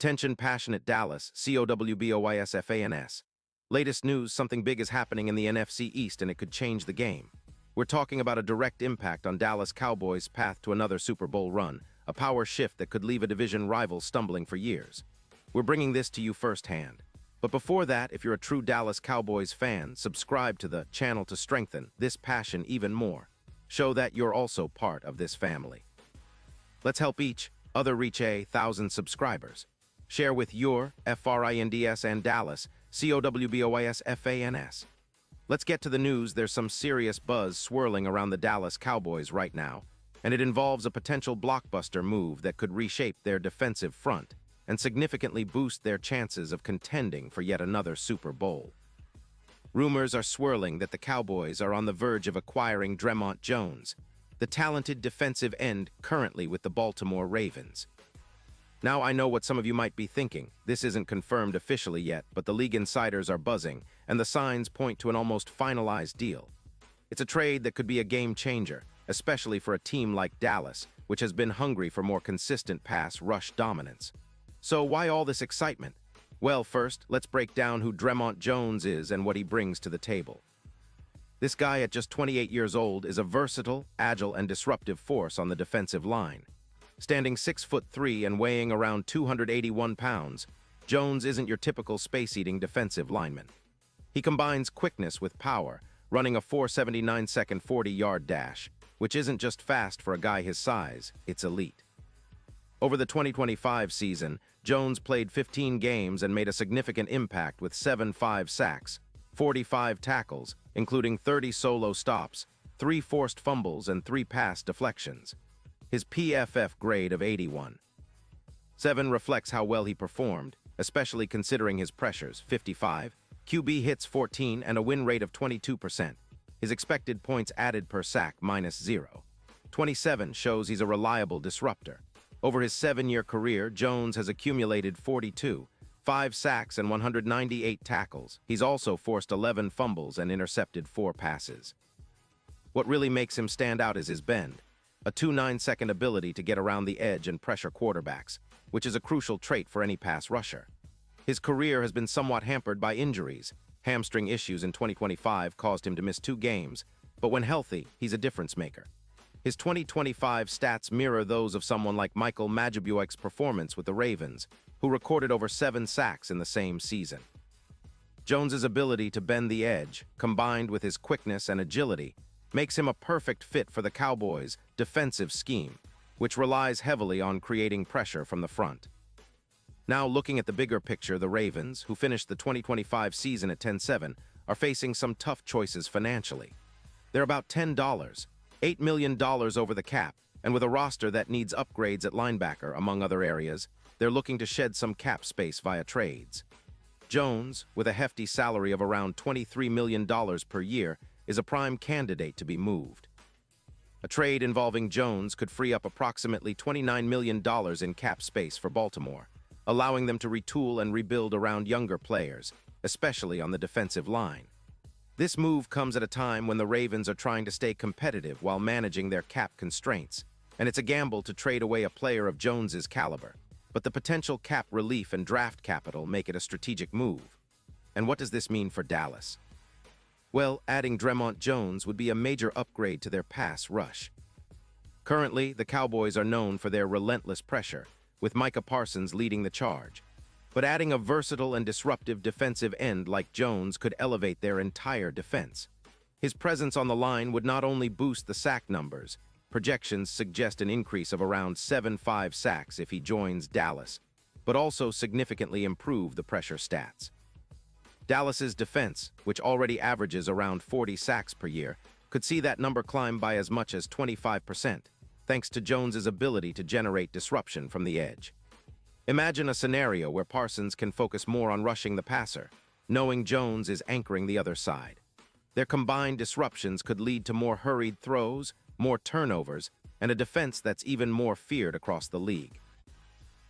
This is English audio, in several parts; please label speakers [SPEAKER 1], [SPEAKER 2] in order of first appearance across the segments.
[SPEAKER 1] Attention passionate Dallas, Cowboys. Latest news, something big is happening in the NFC East and it could change the game. We're talking about a direct impact on Dallas Cowboys' path to another Super Bowl run, a power shift that could leave a division rival stumbling for years. We're bringing this to you firsthand. But before that, if you're a true Dallas Cowboys fan, subscribe to the channel to strengthen this passion even more. Show that you're also part of this family. Let's help each other reach 1,000 subscribers. Share with your friends and Dallas, Cowboys. Let's get to the news. There's some serious buzz swirling around the Dallas Cowboys right now, and it involves a potential blockbuster move that could reshape their defensive front and significantly boost their chances of contending for yet another Super Bowl. Rumors are swirling that the Cowboys are on the verge of acquiring Dre'Mont Jones, the talented defensive end currently with the Baltimore Ravens. Now, I know what some of you might be thinking. This isn't confirmed officially yet, but the league insiders are buzzing, and the signs point to an almost finalized deal. It's a trade that could be a game changer, especially for a team like Dallas, which has been hungry for more consistent pass rush dominance. So why all this excitement? Well, first, let's break down who Dre'Mont Jones is and what he brings to the table. This guy at just 28 years old is a versatile, agile, and disruptive force on the defensive line. Standing 6'3" and weighing around 281 pounds, Jones isn't your typical space-eating defensive lineman. He combines quickness with power, running a 4.79-second 40-yard dash, which isn't just fast for a guy his size, it's elite. Over the 2025 season, Jones played 15 games and made a significant impact with 7.5 sacks, 45 tackles, including 30 solo stops, 3 forced fumbles, and 3 pass deflections. His PFF grade of 81.7 reflects how well he performed, especially considering his pressures, 55, QB hits 14, and a win rate of 22%. His expected points added per sack -0. 27 shows he's a reliable disruptor. Over his 7-year career, Jones has accumulated 42, 5 sacks, and 198 tackles. He's also forced 11 fumbles and intercepted 4 passes. What really makes him stand out is his bend, a 2.9-second ability to get around the edge and pressure quarterbacks, which is a crucial trait for any pass rusher. His career has been somewhat hampered by injuries. Hamstring issues in 2025 caused him to miss 2 games, but when healthy, he's a difference maker. His 2025 stats mirror those of someone like Michael Majebuik's performance with the Ravens, who recorded over 7 sacks in the same season. Jones's ability to bend the edge, combined with his quickness and agility, makes him a perfect fit for the Cowboys' defensive scheme, which relies heavily on creating pressure from the front. Now, looking at the bigger picture, the Ravens, who finished the 2025 season at 10-7, are facing some tough choices financially. They're about $8 million over the cap, and with a roster that needs upgrades at linebacker, among other areas, they're looking to shed some cap space via trades. Jones, with a hefty salary of around $23 million per year, is a prime candidate to be moved. A trade involving Jones could free up approximately $29 million in cap space for Baltimore, allowing them to retool and rebuild around younger players, especially on the defensive line. This move comes at a time when the Ravens are trying to stay competitive while managing their cap constraints, and it's a gamble to trade away a player of Jones's caliber. But the potential cap relief and draft capital make it a strategic move. And what does this mean for Dallas? Well, adding Dre'Mont Jones would be a major upgrade to their pass rush. Currently, the Cowboys are known for their relentless pressure, with Micah Parsons leading the charge. But adding a versatile and disruptive defensive end like Jones could elevate their entire defense. His presence on the line would not only boost the sack numbers, projections suggest an increase of around 7.5 sacks if he joins Dallas, but also significantly improve the pressure stats. Dallas's defense, which already averages around 40 sacks per year, could see that number climb by as much as 25%, thanks to Jones's ability to generate disruption from the edge. Imagine a scenario where Parsons can focus more on rushing the passer, knowing Jones is anchoring the other side. Their combined disruptions could lead to more hurried throws, more turnovers, and a defense that's even more feared across the league.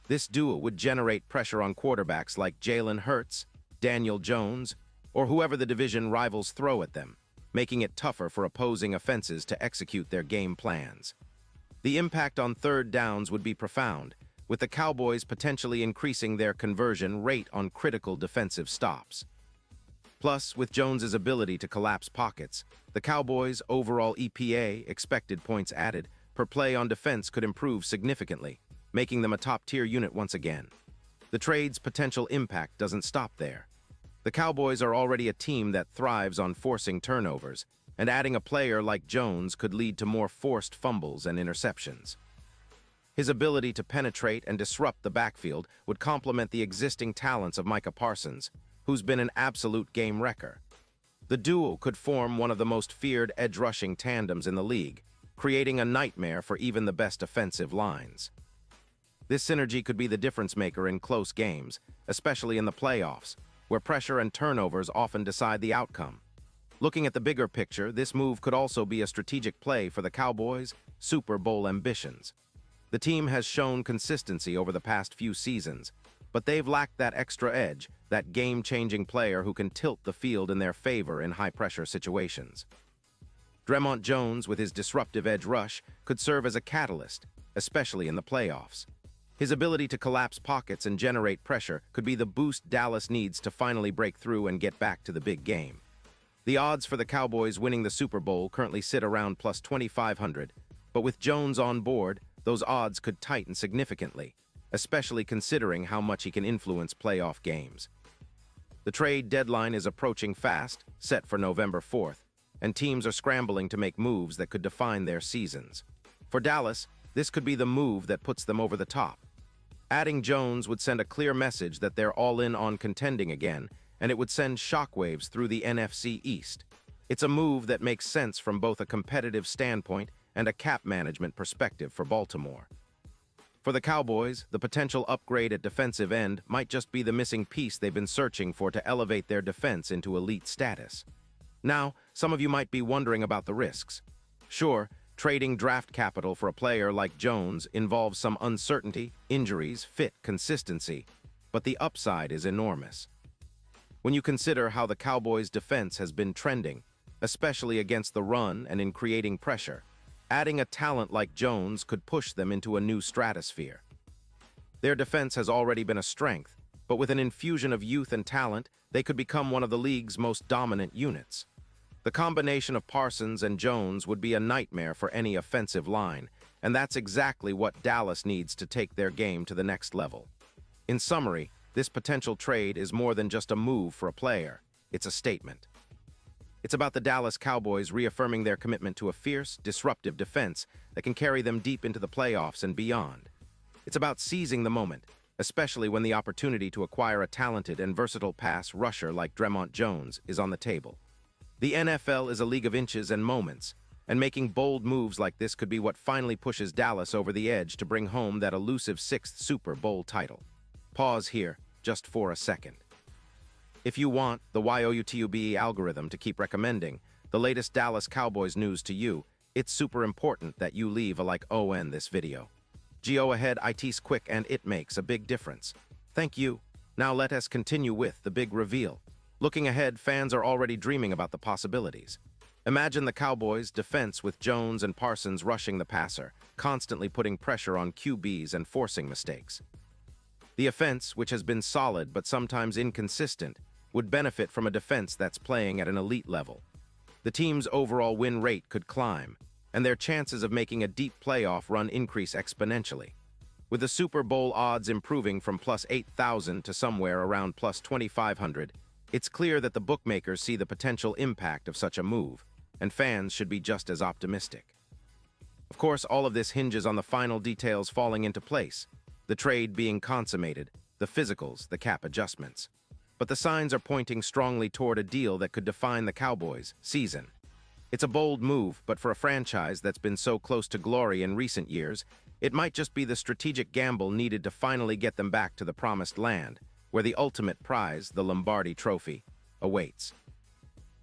[SPEAKER 1] This duo would generate pressure on quarterbacks like Jalen Hurts, Daniel Jones, or whoever the division rivals throw at them, making it tougher for opposing offenses to execute their game plans. The impact on third downs would be profound, with the Cowboys potentially increasing their conversion rate on critical defensive stops. Plus, with Jones's ability to collapse pockets, the Cowboys' overall EPA, expected points added, per play on defense could improve significantly, making them a top-tier unit once again. The trade's potential impact doesn't stop there. The Cowboys are already a team that thrives on forcing turnovers, and adding a player like Jones could lead to more forced fumbles and interceptions. His ability to penetrate and disrupt the backfield would complement the existing talents of Micah Parsons, who's been an absolute game wrecker. The duo could form one of the most feared edge-rushing tandems in the league, creating a nightmare for even the best offensive lines. This synergy could be the difference-maker in close games, especially in the playoffs, where pressure and turnovers often decide the outcome. Looking at the bigger picture, this move could also be a strategic play for the Cowboys' Super Bowl ambitions. The team has shown consistency over the past few seasons, but they've lacked that extra edge, that game-changing player who can tilt the field in their favor in high-pressure situations. Dre'Mont Jones, with his disruptive edge rush, could serve as a catalyst, especially in the playoffs. His ability to collapse pockets and generate pressure could be the boost Dallas needs to finally break through and get back to the big game. The odds for the Cowboys winning the Super Bowl currently sit around plus 2,500, but with Jones on board, those odds could tighten significantly, especially considering how much he can influence playoff games. The trade deadline is approaching fast, set for November 4th, and teams are scrambling to make moves that could define their seasons. For Dallas, this could be the move that puts them over the top. Adding Jones would send a clear message that they're all in on contending again, and it would send shockwaves through the NFC East. It's a move that makes sense from both a competitive standpoint and a cap management perspective for Baltimore. For the Cowboys, the potential upgrade at defensive end might just be the missing piece they've been searching for to elevate their defense into elite status. Now, some of you might be wondering about the risks. Sure, trading draft capital for a player like Jones involves some uncertainty, injuries, fit, consistency, but the upside is enormous. When you consider how the Cowboys' defense has been trending, especially against the run and in creating pressure, adding a talent like Jones could push them into a new stratosphere. Their defense has already been a strength, but with an infusion of youth and talent, they could become one of the league's most dominant units. The combination of Parsons and Jones would be a nightmare for any offensive line, and that's exactly what Dallas needs to take their game to the next level. In summary, this potential trade is more than just a move for a player. It's a statement. It's about the Dallas Cowboys reaffirming their commitment to a fierce, disruptive defense that can carry them deep into the playoffs and beyond. It's about seizing the moment, especially when the opportunity to acquire a talented and versatile pass rusher like Dre'Mont Jones is on the table. The NFL is a league of inches and moments, and making bold moves like this could be what finally pushes Dallas over the edge to bring home that elusive 6th Super Bowl title. Pause here, just for a second. If you want the YOUTUBE algorithm to keep recommending the latest Dallas Cowboys news to you, it's super important that you leave a like on this video. Go ahead, it's quick and it makes a big difference. Thank you. Now let us continue with the big reveal. Looking ahead, fans are already dreaming about the possibilities. Imagine the Cowboys' defense with Jones and Parsons rushing the passer, constantly putting pressure on QBs and forcing mistakes. The offense, which has been solid but sometimes inconsistent, would benefit from a defense that's playing at an elite level. The team's overall win rate could climb, and their chances of making a deep playoff run increase exponentially. With the Super Bowl odds improving from plus 8,000 to somewhere around plus 2,500, it's clear that the bookmakers see the potential impact of such a move, and fans should be just as optimistic. Of course, all of this hinges on the final details falling into place, the trade being consummated, the physicals, the cap adjustments. But the signs are pointing strongly toward a deal that could define the Cowboys' season. It's a bold move, but for a franchise that's been so close to glory in recent years, it might just be the strategic gamble needed to finally get them back to the promised land, where the ultimate prize, the Lombardi Trophy, awaits.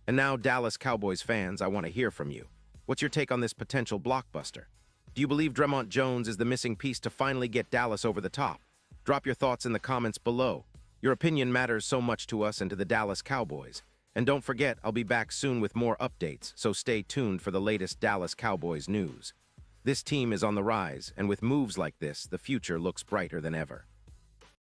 [SPEAKER 1] And now, Dallas Cowboys fans, I want to hear from you. What's your take on this potential blockbuster? Do you believe Dre'Mont Jones is the missing piece to finally get Dallas over the top? Drop your thoughts in the comments below. Your opinion matters so much to us and to the Dallas Cowboys. And don't forget, I'll be back soon with more updates, so stay tuned for the latest Dallas Cowboys news. This team is on the rise, and with moves like this, the future looks brighter than ever.